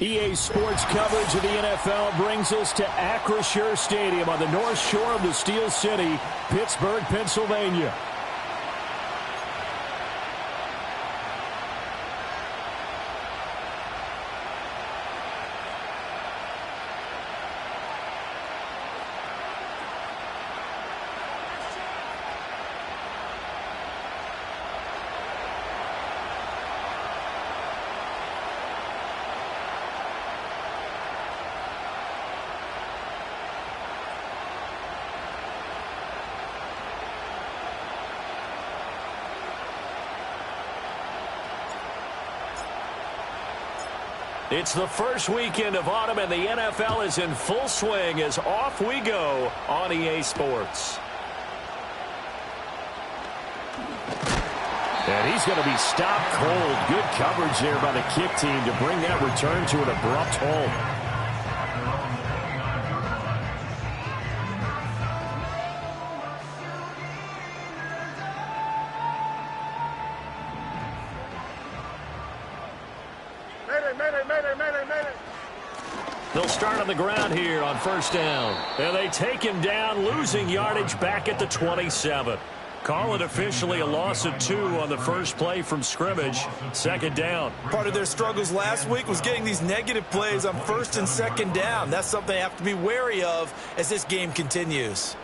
EA Sports coverage of the NFL brings us to Acrisure Stadium on the north shore of the Steel City, Pittsburgh, Pennsylvania. It's the first weekend of autumn, and the NFL is in full swing as off we go on EA Sports. And he's going to be stopped cold. Good coverage there by the kick team to bring that return to an abrupt halt. They'll start on the ground here on first down. And they take him down, losing yardage back at the 27. Call it officially a loss of 2 on the first play from scrimmage. Second down. Part of their struggles last week was getting these negative plays on first and second down. That's something they have to be wary of as this game continues.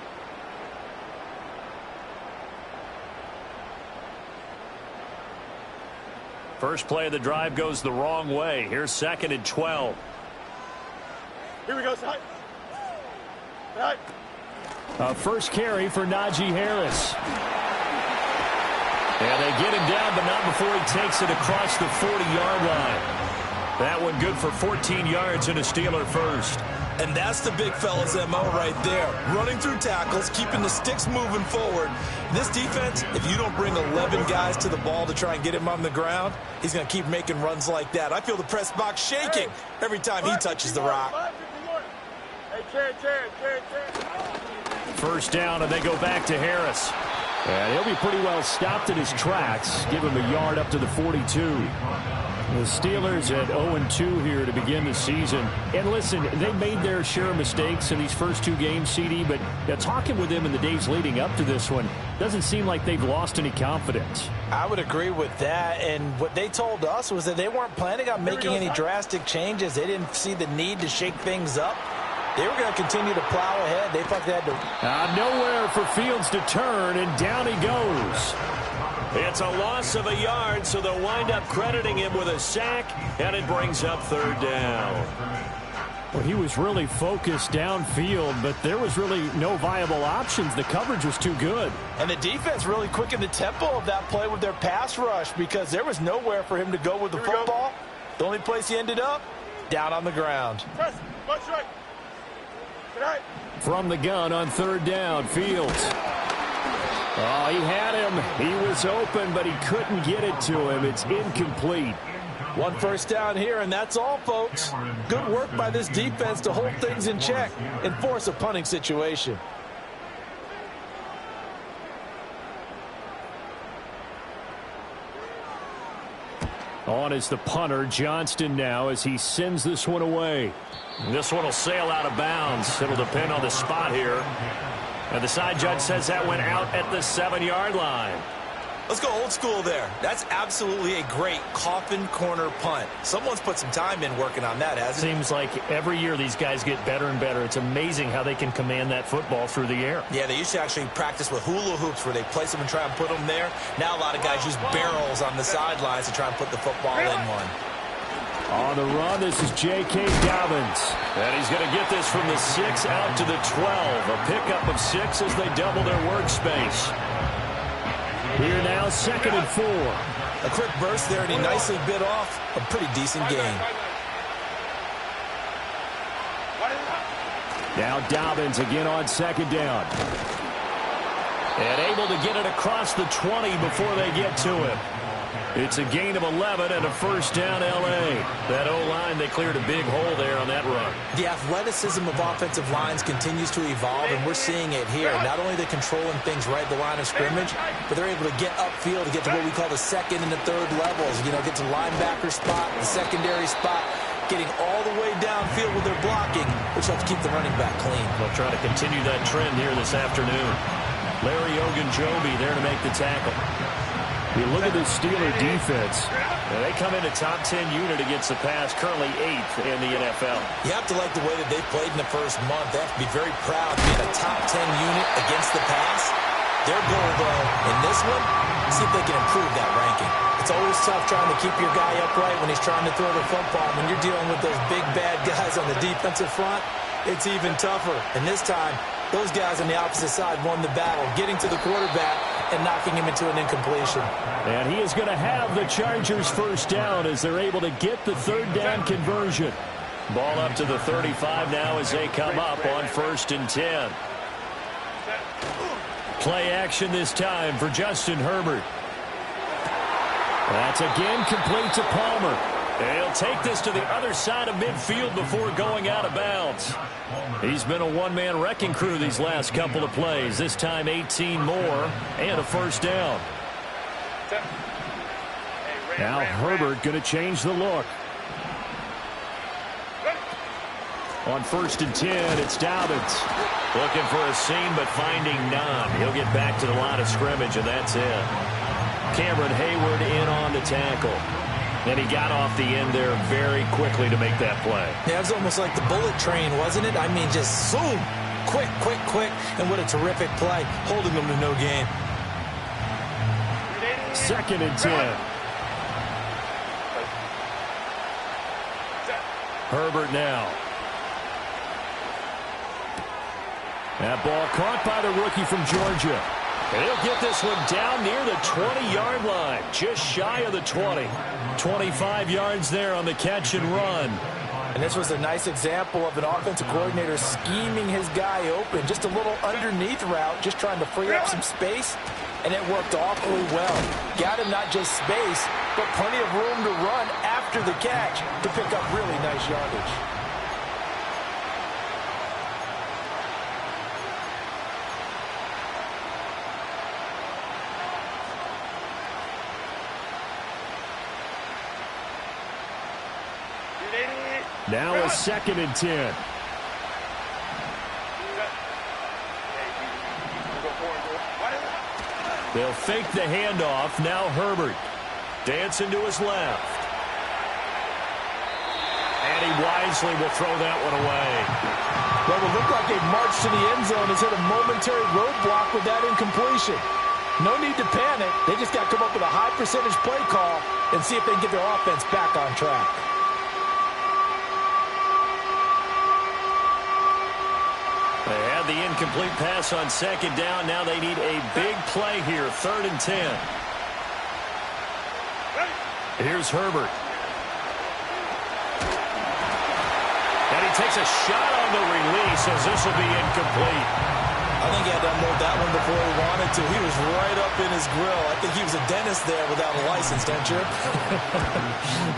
First play of the drive goes the wrong way. Here's second and 12. Here we go, side. First carry for Najee Harris. And they get him down, but not before he takes it across the 40-yard line. That one good for 14 yards and a Steeler first. And that's the big fella's MO right there. Running through tackles, keeping the sticks moving forward. This defense, if you don't bring 11 guys to the ball to try and get him on the ground, he's going to keep making runs like that. I feel the press box shaking every time he touches the rock. First down, and they go back to Harris. And he'll be pretty well stopped in his tracks. Give him a yard up to the 42. The Steelers at 0-2 here to begin the season. And listen, they made their share of mistakes in these first 2 games, CD, but talking with them in the days leading up to this one, doesn't seem like they've lost any confidence. I would agree with that, and what they told us was that they weren't planning on making any drastic changes. They didn't see the need to shake things up. They were going to continue to plow ahead. They thought they had to... Nowhere for Fields to turn, and down he goes. It's a loss of a yard, so they'll wind up crediting him with a sack, and it brings up third down. Well, he was really focused downfield, but there was really no viable options. The coverage was too good. And the defense really quickened the tempo of that play with their pass rush because there was nowhere for him to go with the football. The only place he ended up, down on the ground. From the gun on third down, Fields. Oh, he had him. He was open, but he couldn't get it to him. It's incomplete. One first down here, and that's all, folks. Good work by this defense to hold things in check and force a punting situation. On is the punter, Johnston now, as he sends this one away. This one will sail out of bounds. It'll depend on the spot here. And the side judge says that went out at the 7-yard line. Let's go old school there. That's absolutely a great coffin corner punt. Someone's put some time in working on that, hasn't it? Seems like every year these guys get better and better. It's amazing how they can command that football through the air. Yeah, they used to actually practice with hula hoops where they place them and try and put them there. Now a lot of guys use barrels on the sidelines to try and put the football in one. On the run, this is J.K. Dobbins. And he's going to get this from the 6 out to the 12. A pickup of 6 as they double their workspace. Here now, second and 4. A quick burst there, and he nicely bit off a pretty decent gain. Now Dobbins again on second down. And able to get it across the 20 before they get to him. It's a gain of 11 and a first down, L.A. That O-line, they cleared a big hole there on that run. The athleticism of offensive lines continues to evolve, and we're seeing it here. Not only are they controlling things right at the line of scrimmage, but they're able to get upfield to get to what we call the second and the third levels. You know, get to the linebacker spot, the secondary spot. getting all the way downfield with their blocking, which helps keep the running back clean. They'll try to continue that trend here this afternoon. Larry Ogunjobi there to make the tackle. You look at this Steeler defense. They come in a top 10 unit against the pass, currently 8th in the NFL. You have to like the way that they played in the first month. They have to be very proud to be in a top 10 unit against the pass. Their goal, though, in this one, see if they can improve that ranking. It's always tough trying to keep your guy upright when he's trying to throw the football. When you're dealing with those big, bad guys on the defensive front, it's even tougher. And this time, those guys on the opposite side won the battle, getting to the quarterback and knocking him into an incompletion. And he is going to have the Chargers first down as they're able to get the third down conversion. Ball up to the 35 now as they come up on 1st and 10. Play action this time for Justin Herbert. That's again complete to Palmer. He'll take this to the other side of midfield before going out of bounds. He's been a one-man wrecking crew these last couple of plays. This time 18 more and a first down. Now Herbert going to change the look. On 1st and 10, it's Dobbins. Looking for a seam, but finding none. He'll get back to the line of scrimmage, and that's it. Cameron Hayward in on the tackle. And he got off the end there very quickly to make that play. Yeah, it was almost like the bullet train, wasn't it? I mean, just zoom. Quick, quick, quick. And what a terrific play, holding them to no gain. 2nd and 10. Herbert now. That ball caught by the rookie from Georgia. And he'll get this one down near the 20-yard line, just shy of the 20. 25 yards there on the catch and run. And this was a nice example of an offensive coordinator scheming his guy open. Just a little underneath route, just trying to free up some space, and it worked awfully well. Got him not just space, but plenty of room to run after the catch to pick up really nice yardage. Now a 2nd and 10. They'll fake the handoff. Now Herbert. Dancing to his left. And he wisely will throw that one away. Well, it looked like a march to the end zone has hit a momentary roadblock with that incompletion. No need to panic. They just got to come up with a high percentage play call and see if they can get their offense back on track. They had the incomplete pass on 2nd down. Now they need a big play here. 3rd and 10. Here's Herbert. And he takes a shot on the release as this will be incomplete. I think he had to unload that one before he wanted to. He was right up in his grill. I think he was a dentist there without a license, don't you?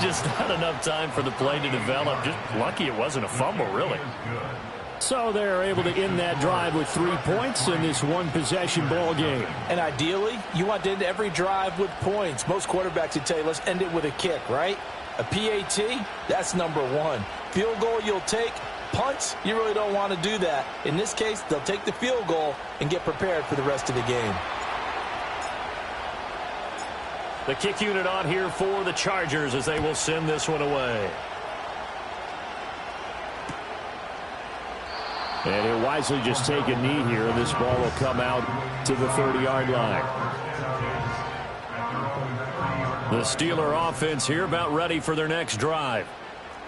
Just not enough time for the play to develop. Just lucky it wasn't a fumble, really. So they're able to end that drive with 3 points in this one-possession ball game. And ideally, you want to end every drive with points. Most quarterbacks would tell you, let's end it with a kick, right? A PAT, that's number 1. Field goal you'll take. Punts, you really don't want to do that. In this case, they'll take the field goal and get prepared for the rest of the game. The kick unit on here for the Chargers as they will send this one away. And he'll wisely just take a knee here. This ball will come out to the 30-yard line. The Steeler offense here about ready for their next drive.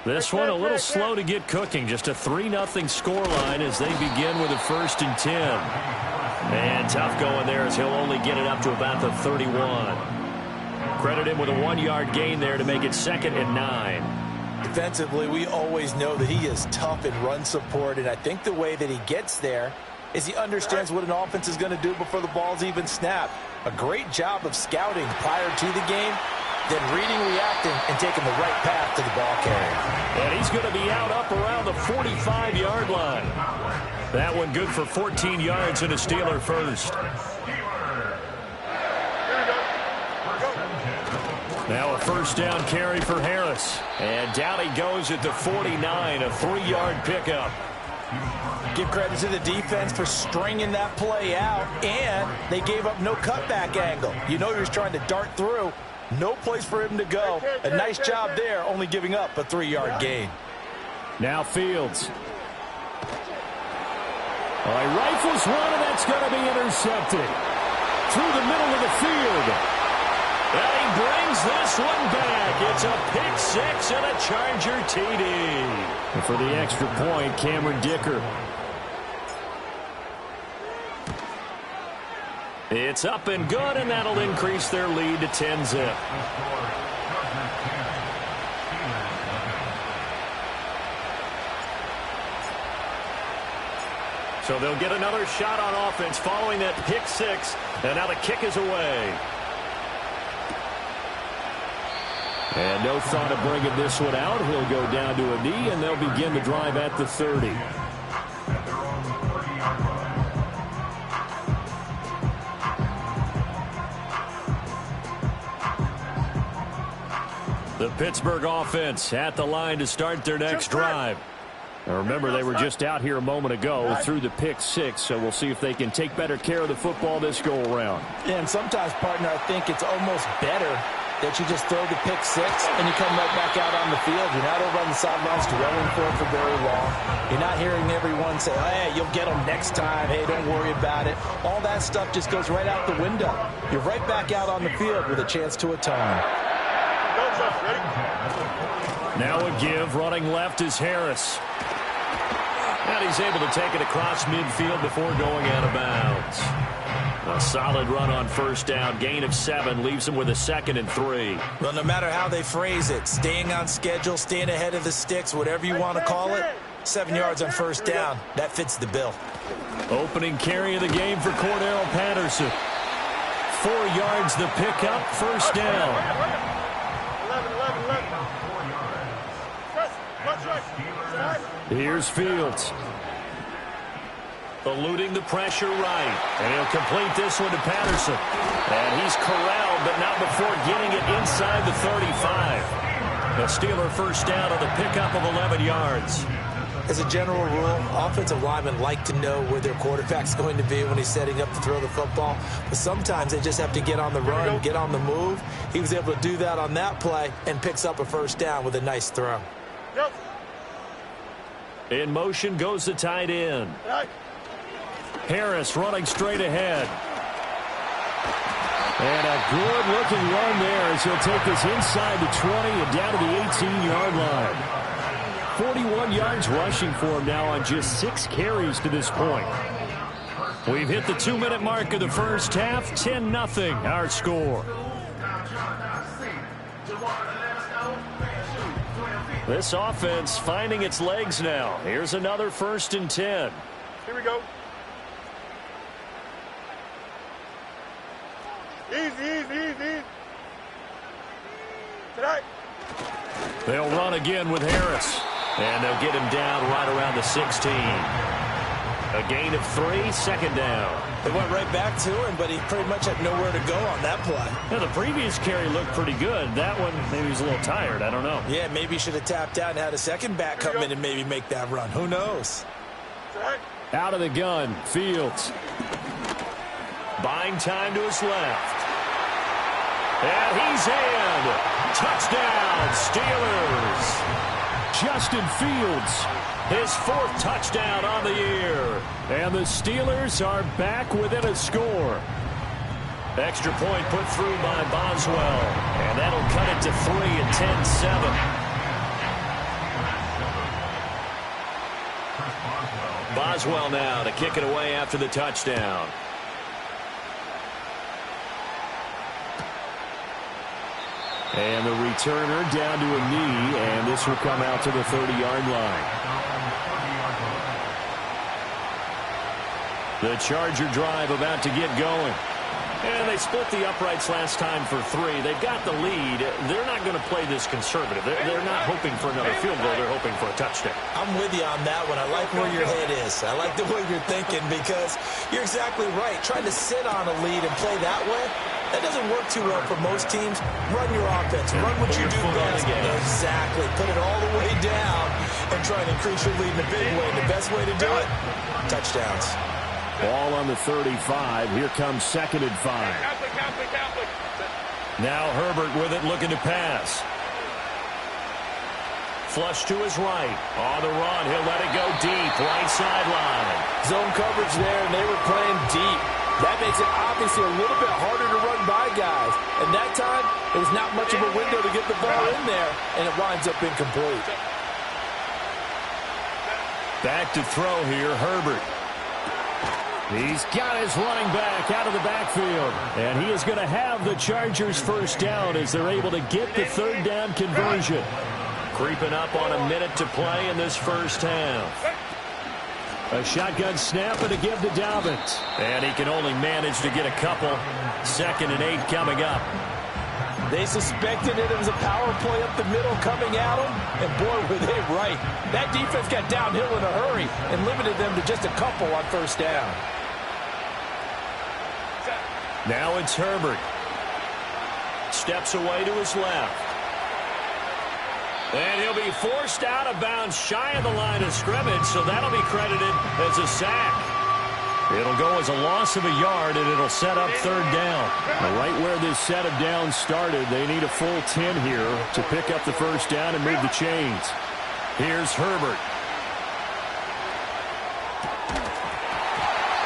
This one a little slow to get cooking. Just a 3-0 scoreline as they begin with a 1st and 10. And tough going there as he'll only get it up to about the 31. Credit him with a 1-yard gain there to make it 2nd and 9. Defensively, we always know that he is tough in run support, and I think the way that he gets there is he understands what an offense is going to do before the ball's even snapped. A great job of scouting prior to the game, then reading, reacting, and taking the right path to the ball carrier. And he's going to be out up around the 45-yard line. That one good for 14 yards and a Steeler first. Now a first down carry for Harris. And down he goes at the 49, a 3-yard pickup. Give credit to the defense for stringing that play out, and they gave up no cutback angle. You know he was trying to dart through. No place for him to go. A nice job there, only giving up a 3-yard gain. Now Fields. All right, rifles one, and that's going to be intercepted. Through the middle of the field. And he brings this one back. It's a pick six and a Charger TD. And for the extra point, Cameron Dicker. It's up and good, and that'll increase their lead to 10-zip. So they'll get another shot on offense following that pick six, and now the kick is away. And no thought of bringing this one out. He'll go down to a knee, and they'll begin the drive at the 30. The Pittsburgh offense at the line to start their next drive. Now remember, they were just out here a moment ago through the pick six, so we'll see if they can take better care of the football this go-around. Yeah, and sometimes, partner, I think it's almost better that you just throw the pick six and you come right back out on the field. You're not over on the sidelines dwelling for very long. You're not hearing everyone say, hey, you'll get them next time. Hey, don't worry about it. All that stuff just goes right out the window. You're right back out on the field with a chance to atone. Now a give. Running left is Harris. And he's able to take it across midfield before going out of bounds. A solid run on first down. Gain of 7 leaves him with a 2nd and 3. Well, no matter how they phrase it, staying on schedule, staying ahead of the sticks, whatever you want to call it, 7 yards on first down. That fits the bill. Opening carry of the game for Cordero Patterson. 4 yards the pickup, first down. 11. Here's Fields. Eluding the pressure right. And he'll complete this one to Patterson. And he's corralled, but not before getting it inside the 35. A Steeler first down on the pickup of 11 yards. As a general rule, offensive linemen like to know where their quarterback's going to be when he's setting up to throw the football. But sometimes they just have to get on the run, get on the move. He was able to do that on that play and picks up a first down with a nice throw. In motion goes the tight end. Harris running straight ahead. And a good-looking run there as he'll take this inside the 20 and down to the 18-yard line. 41 yards rushing for him now on just 6 carries to this point. We've hit the 2-minute mark of the first half. 10-0 our score. This offense finding its legs now. Here's another 1st and 10. Here we go. Easy. Tonight. They'll run again with Harris. And they'll get him down right around the 16. A gain of 3, 2nd down. They went right back to him, but he pretty much had nowhere to go on that play. Now, the previous carry looked pretty good. That one, maybe he was a little tired. I don't know. Yeah, maybe he should have tapped out and had a second back come in and maybe make that run. Who knows? Out of the gun, Fields. Buying time to his left. And he's in. Touchdown, Steelers. Justin Fields, his 4th touchdown on the year. And the Steelers are back within a score. Extra point put through by Boswell. And that'll cut it to 3 at 10-7. Boswell now to kick it away after the touchdown. And the returner down to a knee, and this will come out to the 30-yard line. The Charger drive about to get going. And they split the uprights last time for 3. They've got the lead. They're not going to play this conservative. They're not hoping for another field goal. They're hoping for a touchdown. I'm with you on that one. I like where your head is. I like the way you're thinking because you're exactly right. Trying to sit on a lead and play that way, That doesn't work too well for most teams. Run your offense. Run what you do best. Exactly. Put it all the way down and try and increase your lead in a big way. And the best way to do it, touchdowns. Ball on the 35. Here comes 2nd and 5. Now Herbert with it, looking to pass. Flush to his right. On the run, he'll let it go deep. Right sideline. Zone coverage there, and they were playing deep. That makes it obviously a little bit harder to run by guys. And that time, it was not much of a window to get the ball in there, and it winds up incomplete. Back to throw here, Herbert. He's got his running back out of the backfield. And he is going to have the Chargers first down as they're able to get the 3rd down conversion. Creeping up on a minute to play in this first half. A shotgun snap and a give to Dobbins. And he can only manage to get a couple. 2nd and 8 coming up. They suspected it was a power play up the middle coming at them. And boy, were they right. That defense got downhill in a hurry and limited them to just a couple on first down. Now it's Herbert. Steps away to his left. And he'll be forced out of bounds shy of the line of scrimmage, so that'll be credited as a sack. It'll go as a loss of a yard, and it'll set up 3rd down. Right where this set of downs started, they need a full 10 here to pick up the first down and move the chains. Here's Herbert.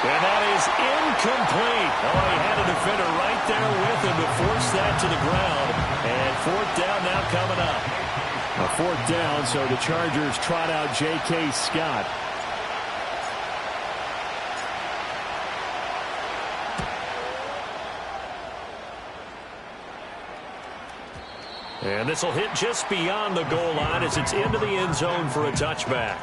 And that is incomplete. Oh, he had a defender right there with him to force that to the ground. And 4th down now coming up. A 4th down, so the Chargers trot out J.K. Scott. And this will hit just beyond the goal line as it's into the end zone for a touchback.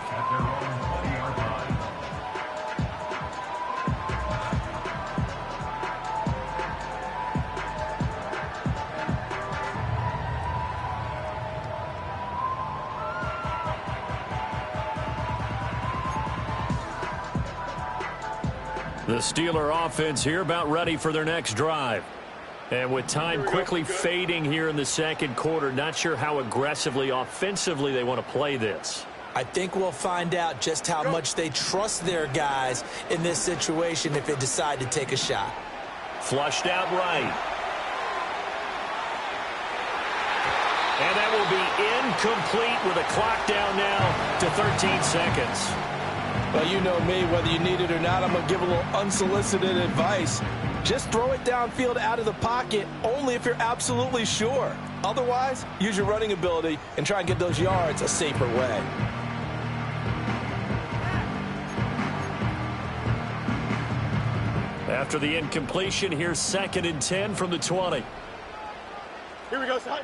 The Steeler offense here about ready for their next drive. And with time quickly fading here in the 2nd quarter, not sure how aggressively, offensively they want to play this. I think we'll find out just how much they trust their guys in this situation if they decide to take a shot. Flushed out right. And that will be incomplete with a clock down now to 13 seconds. Well, you know me, whether you need it or not, I'm going to give a little unsolicited advice. Just throw it downfield out of the pocket only if you're absolutely sure. Otherwise, use your running ability and try and get those yards a safer way. After the incompletion, here's 2nd and 10 from the 20. Here we go, side.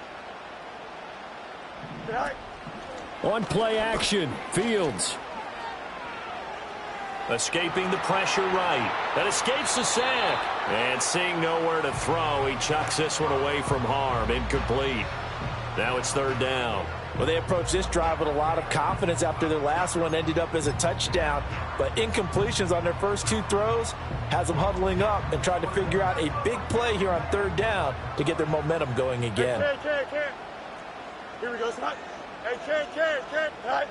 On play action, Fields. Escaping the pressure right. That escapes the sack. And seeing nowhere to throw, he chucks this one away from harm. Incomplete. Now it's 3rd down. Well, they approached this drive with a lot of confidence after their last one ended up as a touchdown. But incompletions on their first 2 throws has them huddling up and trying to figure out a big play here on 3rd down to get their momentum going again. Hey, here we go, side. Hey, Ken.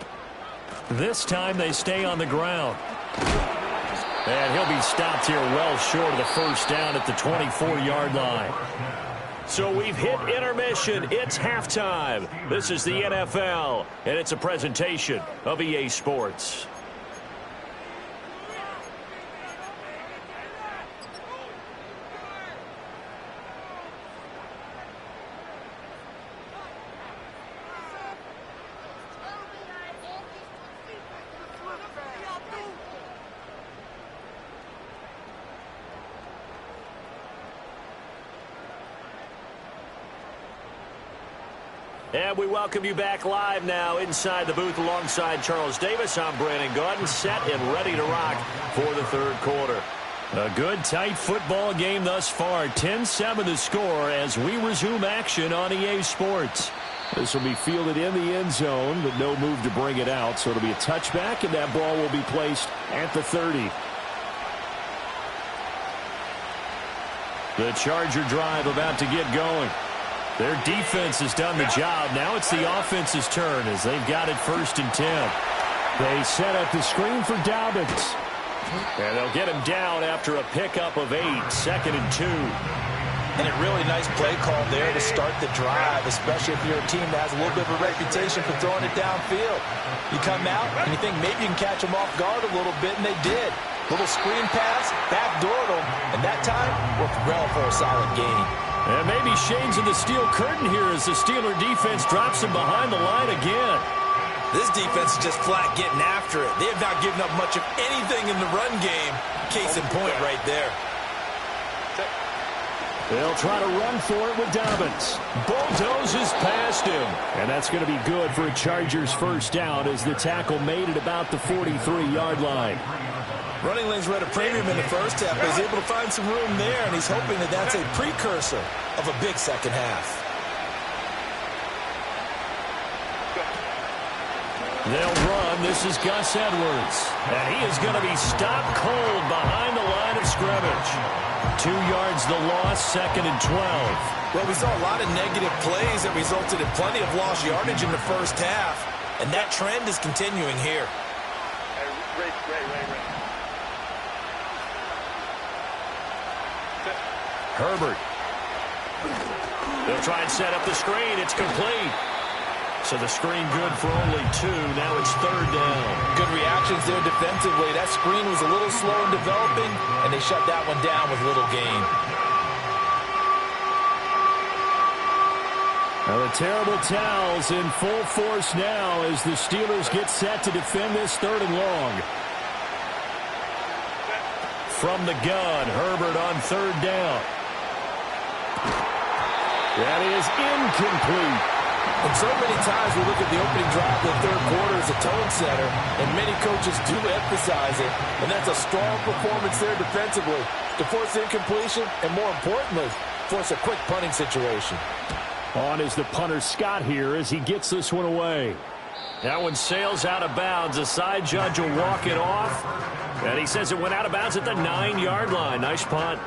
This time they stay on the ground. And he'll be stopped here well short of the first down at the 24-yard line. So we've hit intermission. It's halftime. This is the NFL, and it's a presentation of EA Sports. And we welcome you back live now inside the booth alongside Charles Davis. I'm Brandon Gaudin, set and ready to rock for the 3rd quarter. A good, tight football game thus far. 10-7 the score as we resume action on EA Sports. This will be fielded in the end zone, but no move to bring it out. So it'll be a touchback, and that ball will be placed at the 30. The Charger drive about to get going. Their defense has done the job. Now it's the offense's turn as they've got it 1st and 10. They set up the screen for Dobbins. And they'll get him down after a pickup of 8, 2nd and 2. And a really nice play call there to start the drive, especially if you're a team that has a little bit of a reputation for throwing it downfield. You come out and you think maybe you can catch them off guard a little bit, and they did. Little screen pass, backdoored them, and that time worked well for a solid gain. And maybe Shane's in the steel curtain here as the Steeler defense drops him behind the line again. This defense is just flat getting after it. They have not given up much of anything in the run game. Case in point right there. They'll try to run for it with Dobbins. Bulldozes past him. And that's going to be good for a Chargers 1st down as the tackle made it about the 43-yard line. Running lanes were at a premium in the first half, but he's able to find some room there, and he's hoping that that's a precursor of a big second half. They'll run. This is Gus Edwards. And he is going to be stopped cold behind the line of scrimmage. 2 yards the loss, 2nd and 12. Well, we saw a lot of negative plays that resulted in plenty of lost yardage in the first half, and that trend is continuing here. Ray. Herbert. They'll try and set up the screen. It's complete. So the screen good for only 2. Now it's 3rd down. Good reactions there defensively. That screen was a little slow in developing, and they shut that one down with little gain. Now the terrible towels in full force now as the Steelers get set to defend this 3rd and long. From the gun, Herbert on 3rd down. That is incomplete. And so many times we look at the opening drive of the 3rd quarter as a tone setter, and many coaches do emphasize it, and that's a strong performance there defensively to force incompletion and, more importantly, force a quick punting situation. On is the punter Scott here as he gets this one away. That one sails out of bounds. The side judge will walk it off, and he says it went out of bounds at the 9-yard line. Nice punt.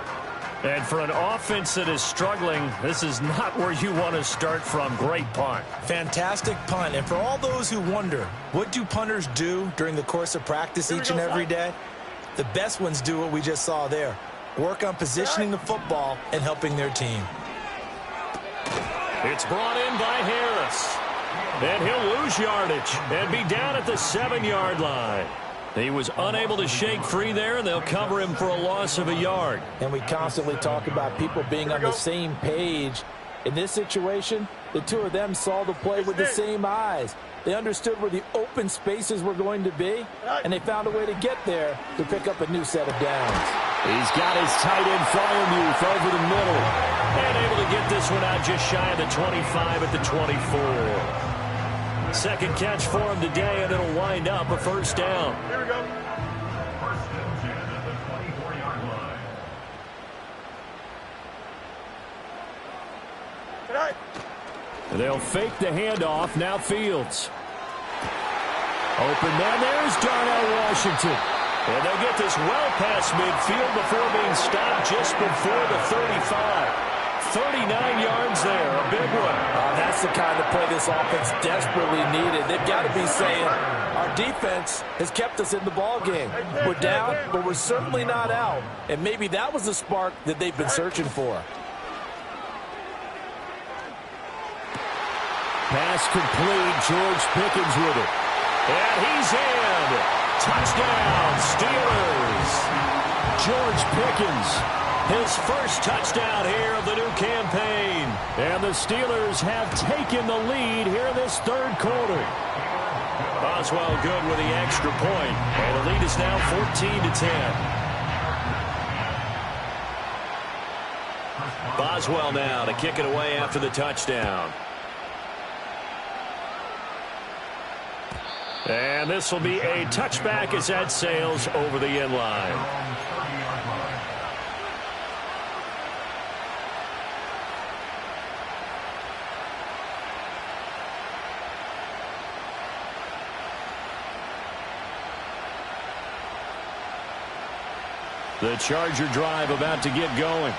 And for an offense that is struggling, this is not where you want to start from. Great punt. Fantastic punt. And for all those who wonder, what do punters do during the course of practice each and every day? The best ones do what we just saw there. Work on positioning the football and helping their team. It's brought in by Harris. And he'll lose yardage and be down at the 7-yard line. He was unable to shake free there, and they'll cover him for a loss of a yard. And we constantly talk about people being on the same page. In this situation, the two of them saw the play with the same eyes. They understood where the open spaces were going to be, and they found a way to get there to pick up a new set of downs. He's got his tight end Freiermuth over the middle, and able to get this one out just shy of the 25 at the 24. Second catch for him today, and it'll wind up a 1st down. Here we go. Tonight. They'll fake the handoff. Now Fields. Open man. There's Darnell Washington. And they'll get this well past midfield before being stopped just before the 35. 39 yards there, a big one. That's the kind of play this offense desperately needed. They've got to be saying, our defense has kept us in the ball game. We're down, but we're certainly not out. And maybe that was the spark that they've been searching for. Pass complete. George Pickens with it. And he's in. Touchdown, Steelers. George Pickens. His first touchdown here of the new campaign. And the Steelers have taken the lead here in this 3rd quarter. Boswell good with the extra point. And the lead is now 14-10. Boswell now to kick it away after the touchdown. And this will be a touchback as that sails over the end line. The Charger drive about to get going.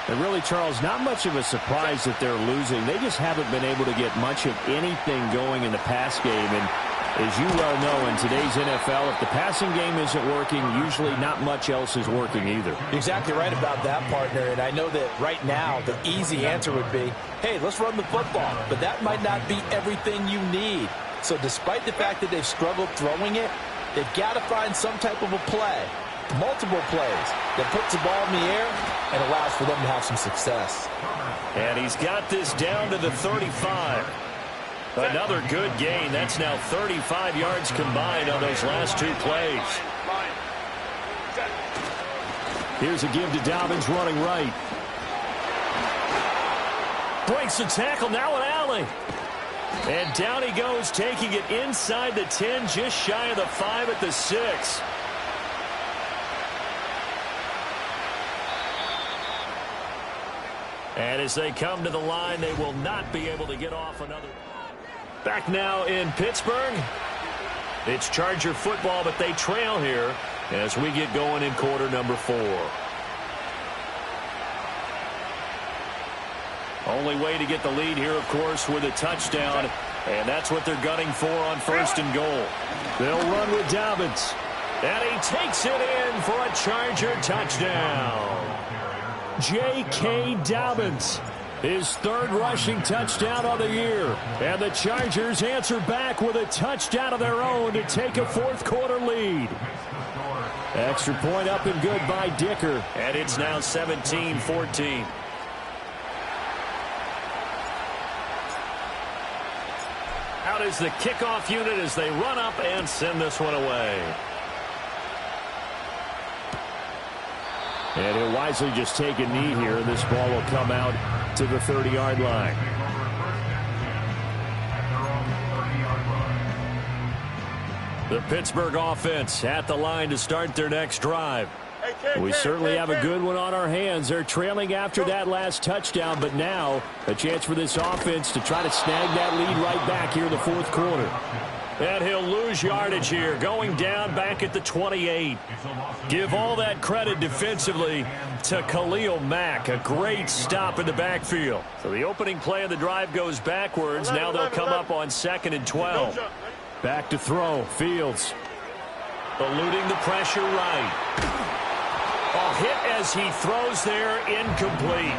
And really, Charles, not much of a surprise that they're losing. They just haven't been able to get much of anything going in the pass game. And as you well know, in today's NFL, if the passing game isn't working, usually not much else is working either. You're exactly right about that, partner. And I know that right now the easy answer would be, hey, let's run the football. But that might not be everything you need. So despite the fact that they've struggled throwing it, they've got to find some type of a play, multiple plays, that puts the ball in the air and allows for them to have some success. And he's got this down to the 35. Another good gain. That's now 35 yards combined on those last two plays. Here's a give to Dobbins running right. Breaks the tackle, now an alley. And down he goes, taking it inside the 10, just shy of the 5 at the 6. And as they come to the line, they will not be able to get off another. Back now in Pittsburgh. It's Charger football, but they trail here as we get going in quarter number 4. Only way to get the lead here, of course, with a touchdown. And that's what they're gunning for on 1st and goal. They'll run with Dobbins. And he takes it in for a Charger touchdown. J.K. Dobbins, his 3rd rushing touchdown of the year. And the Chargers answer back with a touchdown of their own to take a 4th quarter lead. Extra point up and good by Dicker. And it's now 17-14. Out is the kickoff unit as they run up and send this one away. And he'll wisely just take a knee here. This ball will come out to the 30-yard line. The Pittsburgh offense at the line to start their next drive. We certainly have a good one on our hands. They're trailing after that last touchdown, but now a chance for this offense to try to snag that lead right back here in the 4th quarter. And he'll lose yardage here, going down back at the 28. Give all that credit defensively to Khalil Mack. A great stop in the backfield. So the opening play of the drive goes backwards. Now they'll come up on 2nd and 12. Back to throw. Fields eluding the pressure right. A hit as he throws there, incomplete.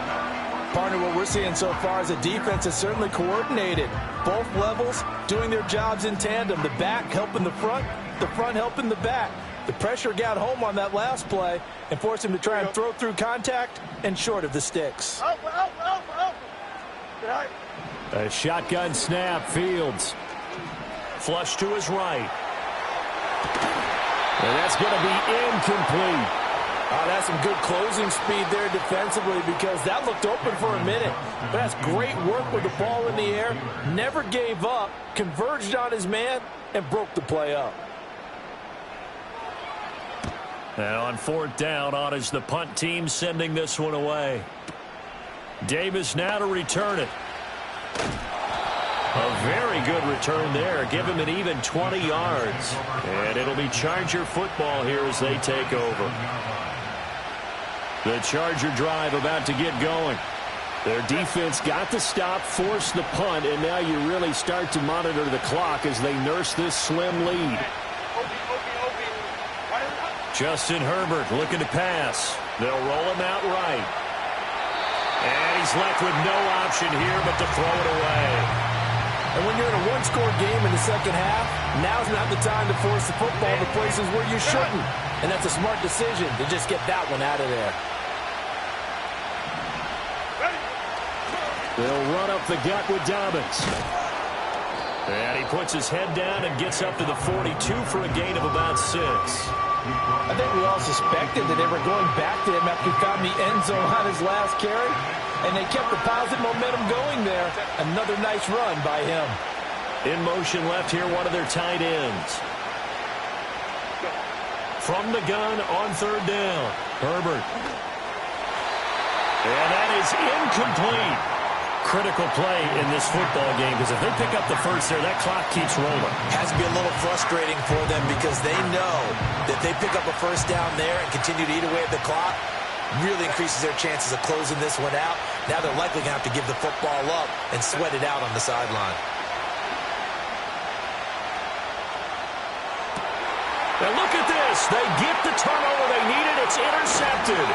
Partner, what we're seeing so far is a defense is certainly coordinated. Both levels doing their jobs in tandem. The back helping the front helping the back. The pressure got home on that last play and forced him to try and throw through contact and short of the sticks. A shotgun snap, Fields. Flush to his right. And that's going to be incomplete. That's some good closing speed there defensively because that looked open for a minute. But that's great work with the ball in the air. Never gave up, converged on his man, and broke the play up. Now on 4th down, on is the punt team sending this one away. Davis now to return it. A very good return there. Give him an even 20 yards. And it'll be Charger football here as they take over. The Charger drive about to get going. Their defense got the stop, forced the punt, and now you really start to monitor the clock as they nurse this slim lead. Justin Herbert looking to pass. They'll roll him out right. And he's left with no option here but to throw it away. And when you're in a one-score game in the second half, now's not the time to force the football to places where you shouldn't. And that's a smart decision to just get that one out of there. They'll run up the gut with Dobbins. And he puts his head down and gets up to the 42 for a gain of about 6. I think we all suspected that they were going back to him after he found the end zone on his last carry. And they kept the positive momentum going there. Another nice run by him. In motion left here, one of their tight ends. From the gun on 3rd down. Herbert. And that is incomplete. Critical play in this football game because if they pick up the first there, that clock keeps rolling. Has to be a little frustrating for them because they know that they pick up a first down there and continue to eat away at the clock. really increases their chances of closing this one out. Now they're likely going to have to give the football up and sweat it out on the sideline. And look at this. They get the turnover they needed. It's intercepted.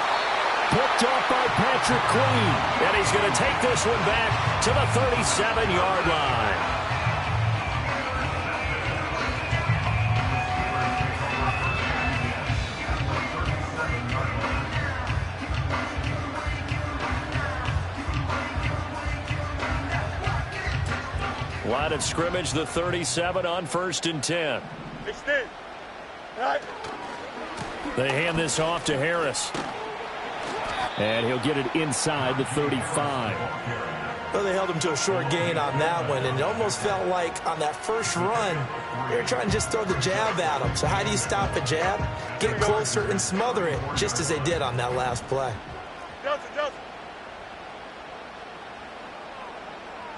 Picked off by Patrick Queen. And he's going to take this one back to the 37-yard line. Line of scrimmage, the 37 on 1st and 10. Extend. Right. They hand this off to Harris. And he'll get it inside the 35. Well, they held him to a short gain on that one, and it almost felt like on that first run, they were trying to just throw the jab at him. So how do you stop a jab? Get closer and smother it, just as they did on that last play. Johnson.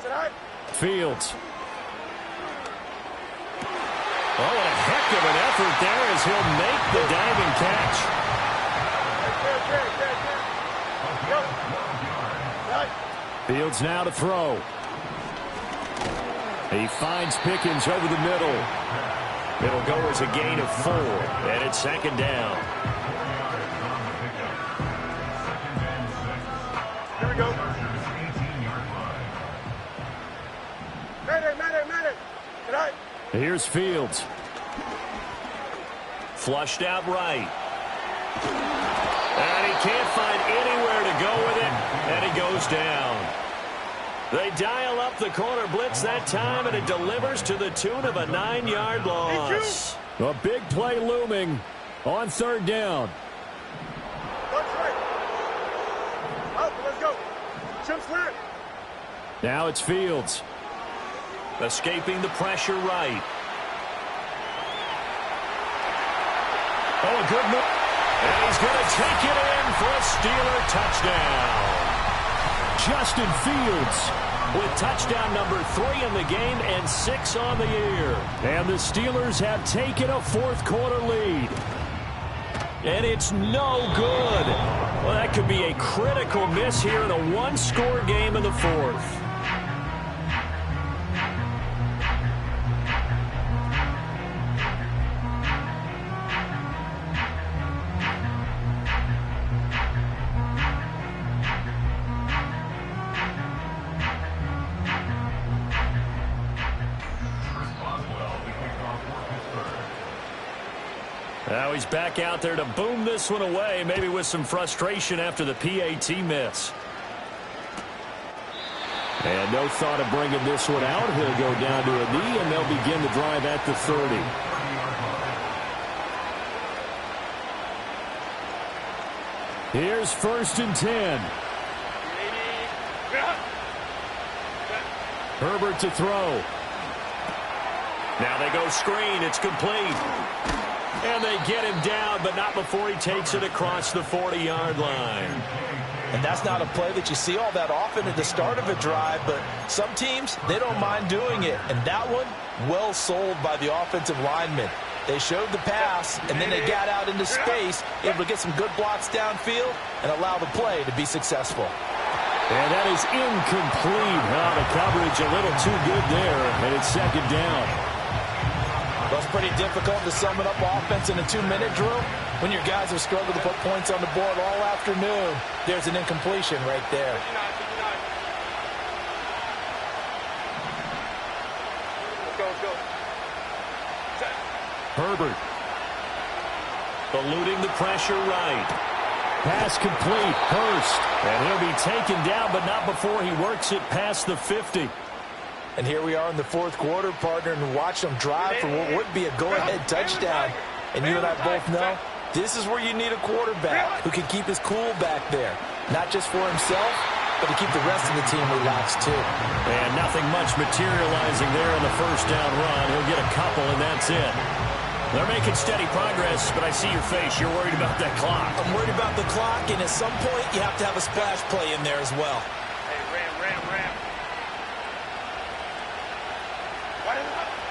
Sit high. Fields. Oh, what a heck of an effort there as he'll make the diving catch. Fields now to throw. He finds Pickens over the middle. It'll go as a gain of 4, and it's 2nd down. Here we go. Mayday. Tonight. Here's Fields. Flushed out right. And he can't find anywhere to go with it, and he goes down. They dial up the corner blitz that time, and it delivers to the tune of a 9-yard loss. A big play looming on 3rd down. That's right. Up, let's go. Jim slant. Now it's Fields. Escaping the pressure right. Oh, a good move. And he's going to take it in for a Steeler touchdown. Justin Fields with touchdown number 3 in the game and 6 on the year. And the Steelers have taken a 4th quarter lead. And it's no good. Well, that could be a critical miss here in a 1-score game in the 4th. Now he's back out there to boom this one away, maybe with some frustration after the PAT miss. And no thought of bringing this one out. He'll go down to a knee, and they'll begin the drive at the 30. Here's 1st and 10. Herbert to throw. Now they go screen. It's complete. And they get him down, but not before he takes it across the 40-yard line. And that's not a play that you see all that often at the start of a drive, but some teams, they don't mind doing it. And that one, well sold by the offensive lineman. They showed the pass, and then they got out into space, able to get some good blocks downfield and allow the play to be successful. And that is incomplete. Oh, the coverage a little too good there, and it's 2nd down. Well, it's pretty difficult to sum it up offense in a 2-minute drill when your guys have struggled to put points on the board all afternoon. There's an incompletion right there. Let's go. Herbert. Eluding the pressure right. Pass complete. Hurst. And he'll be taken down, but not before he works it past the 50. And here we are in the 4th quarter, partner, and watch them drive for what would be a go-ahead touchdown. And you and I both know this is where you need a quarterback who can keep his cool back there. Not just for himself, but to keep the rest of the team relaxed too. And nothing much materializing there on the 1st down run. He'll get a couple, and that's it. They're making steady progress, but I see your face. You're worried about that clock. I'm worried about the clock, and at some point, you have to have a splash play in there as well. Hey, ram.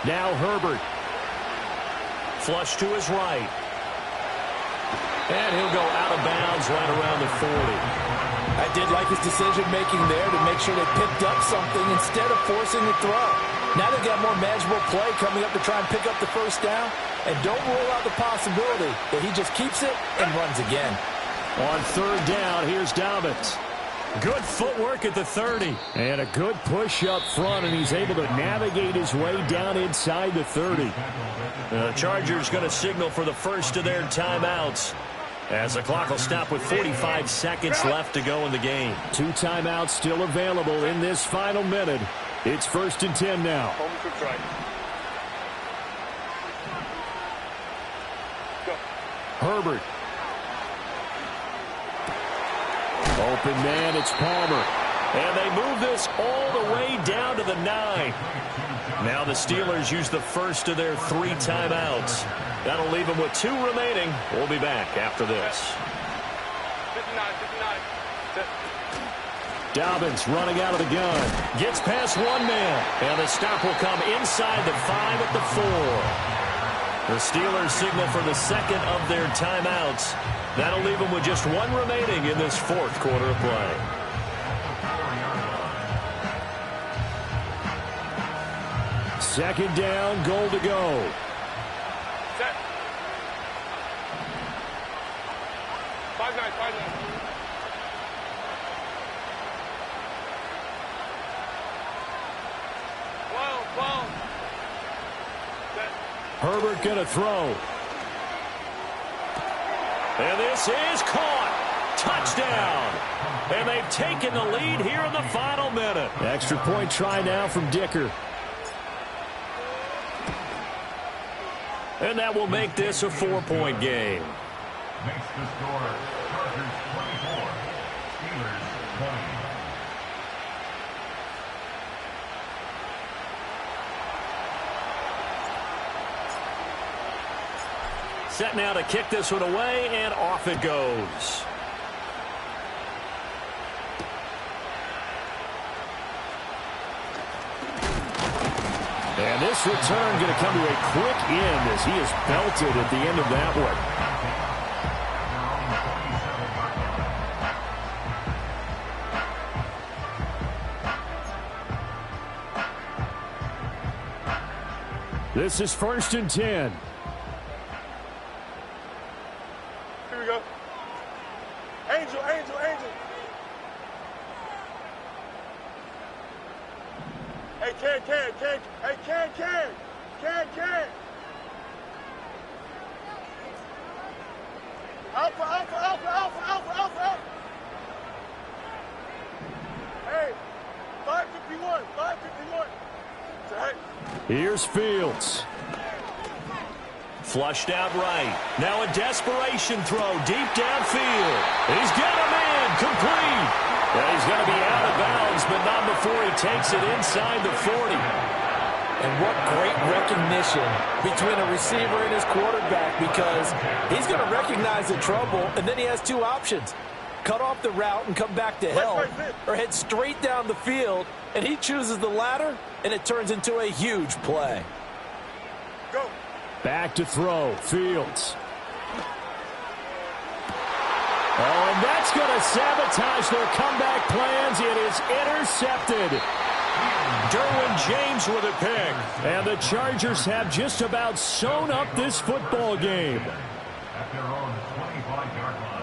Now Herbert. Flush to his right. And he'll go out of bounds right around the 40. I did like his decision-making there to make sure they picked up something instead of forcing the throw. Now they've got more manageable play coming up to try and pick up the first down. And don't rule out the possibility that he just keeps it and runs again. On third down, here's Dobbins. Good footwork at the 30. And a good push up front, and he's able to navigate his way down inside the 30. The Chargers going to signal for the first of their timeouts, as the clock will stop with 45 seconds left to go in the game. 2 timeouts still available in this final minute. It's 1st and 10 now. Herbert. Open man, it's Palmer. And they move this all the way down to the 9. Now the Steelers use the first of their 3 timeouts. That'll leave them with 2 remaining. We'll be back after this. 59. Dobbins running out of the gun. Gets past 1 man. And the stop will come inside the 5 at the 4. The Steelers signal for the second of their timeouts. That'll leave them with just 1 remaining in this 4th quarter of play. Second down, goal to go. Set. 5-9. Well. Herbert going to throw. And this is caught. Touchdown. And they've taken the lead here in the final minute. Extra point try now from Dicker. And that will make this a 4-point game. Makes the score Chargers 24, Steelers 20. Set now to kick this one away, and off it goes. And this return going to come to a quick end as he is belted at the end of that one. This is 1st and 10. Here we go. Angel. Hey, Can. Hey, Can. Alpha. Hey, 551. Here's Fields. Flushed out right. Now a desperation throw deep downfield. He's got a man complete. And he's going to be out of bounds, but not before he takes it inside the 40. And what great recognition between a receiver and his quarterback, because he's going to recognize the trouble, and then he has 2 options. Cut off the route and come back to help, or head straight down the field, and he chooses the latter, and it turns into a huge play. Go. Back to throw. Fields. Oh, and that's going to sabotage their comeback plans. It is intercepted. Derwin James with a pick. And the Chargers have just about sewn up this football game. At their own 25-yard line.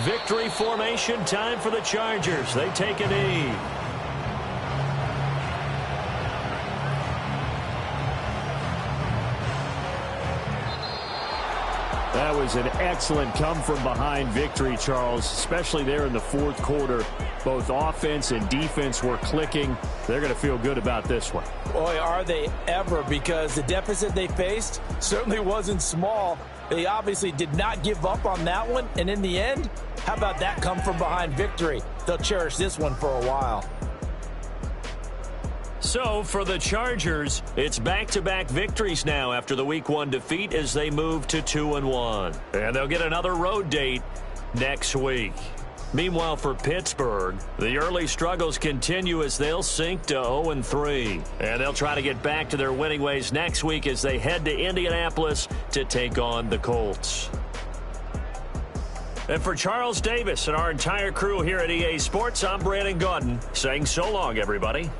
Victory formation time for the Chargers. They take a knee. That was an excellent come-from-behind victory, Charles, especially there in the 4th quarter. Both offense and defense were clicking. They're going to feel good about this one. Boy, are they ever, because the deficit they faced certainly wasn't small. They obviously did not give up on that one, and in the end, how about that come-from-behind victory? They'll cherish this one for a while. So for the Chargers, it's back-to-back victories now after the Week 1 defeat as they move to 2-1. And they'll get another road date next week. Meanwhile, for Pittsburgh, the early struggles continue as they'll sink to 0-3. And they'll try to get back to their winning ways next week as they head to Indianapolis to take on the Colts. And for Charles Davis and our entire crew here at EA Sports, I'm Brandon Gaudin saying so long, everybody.